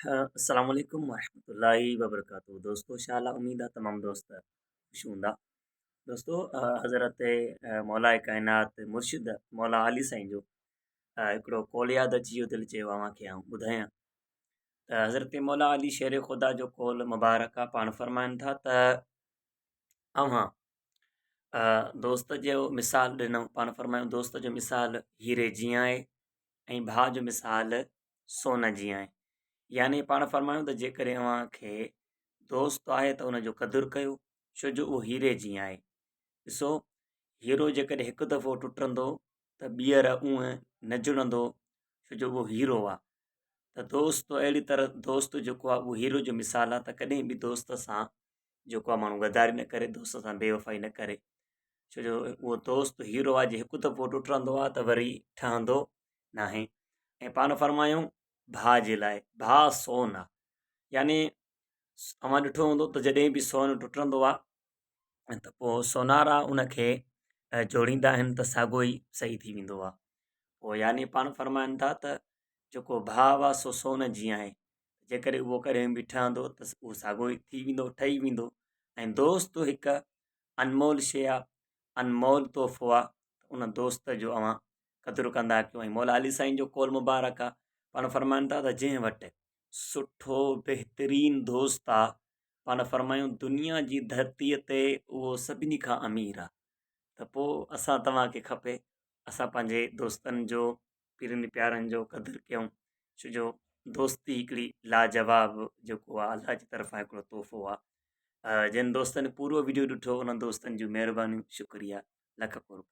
अस्सलाम वालेकुम वरहमतुल्लाहि वबरकातुहू। दोस्तों शाला उम्मीद आहे तमामु दोस्त ख़ुशि हूंदा। दोस्तों हज़रत मौला काइनात मुर्शिद मौला अली साईं जो हिकिड़ो कौल यादि अची वियो, दिलि चयो अव्हांखे आउं ॿुधायां। त हज़रत मौला अली शेर ख़ुदा जो कौल मुबारक आहे। पाण फ़रमाइनि था त अव्हां दोस्त जो मिसाल ॾिनो। पाण फ़रमायूं दोस्त जो मिसाल हीरे जी आहे ऐं भाउ जो मिसाल सोन जी आहे। यानी पाण फ़रमायूं त जेकॾहिं अव्हांखे दोस्त आहे त उनजो क़दुरु कयो, छो जो उहो हीरे जी आहे। ॾिसो, हीरो जेकॾहिं हिकु दफ़ो टुटंदो त ॿीहर उअं न जुड़ंदो, छो जो उहो हीरो आहे। त दोस्त अहिड़ी तरह दोस्त जेको आहे उहो हीरो जो मिसाल आहे। त कॾहिं बि दोस्त सां जेको आहे माण्हू गद्दारी न करे, दोस्त सां बेवफ़ाई न करे, छो जो उहो दोस्त हीरो आहे जे हिकु दफ़ो टुटंदो आहे त वरी ठहंदो नाहे। ऐं पाण फ़रमायूं भाउ जे लाइ, भाउ सोन आहे। यानी अव्हां ॾिठो हूंदो त जॾहिं बि सोन टुटंदो आहे त पोइ सोनारा उनखे जोड़ींदा आहिनि त साॻियो ई सही थी वेंदो आहे। पोइ यानी पाण फ़रमाइनि था त जेको भाउ आहे सो सोन जी आहे। जेकॾहिं उहो कॾहिं बि ठहंदो त उहो साॻियो ई थी वेंदो, ठही वेंदो। ऐं दोस्त हिकु अनमोल शइ आहे, अनमोल तोहफ़ो आहे। उन दोस्त जो अव्हां क़दुरु कंदा कयो। ऐं मौला अली साईं जो कौल मुबारक आहे। पाण फ़रमाइनि था त जंहिं वटि सुठो बहितरीनु दोस्त आहे, पाण फ़रमायूं दुनिया जी धरतीअ ते उहो सभिनी खां अमीर आहे। त पोइ असां तव्हांखे खपे असां पंहिंजे दोस्तनि जो, पीरनि प्यारनि जो क़दुरु कयूं, छो जो दोस्ती हिकिड़ी लाजवाब जेको आहे अलाह जी तरफ़ां हिकिड़ो तोहफ़ो आहे। जिन दोस्तनि पूरो वीडियो ॾिठो उन्हनि दोस्तनि जूं महिरबानियूं, शुक्रिया, लख कुर्ब।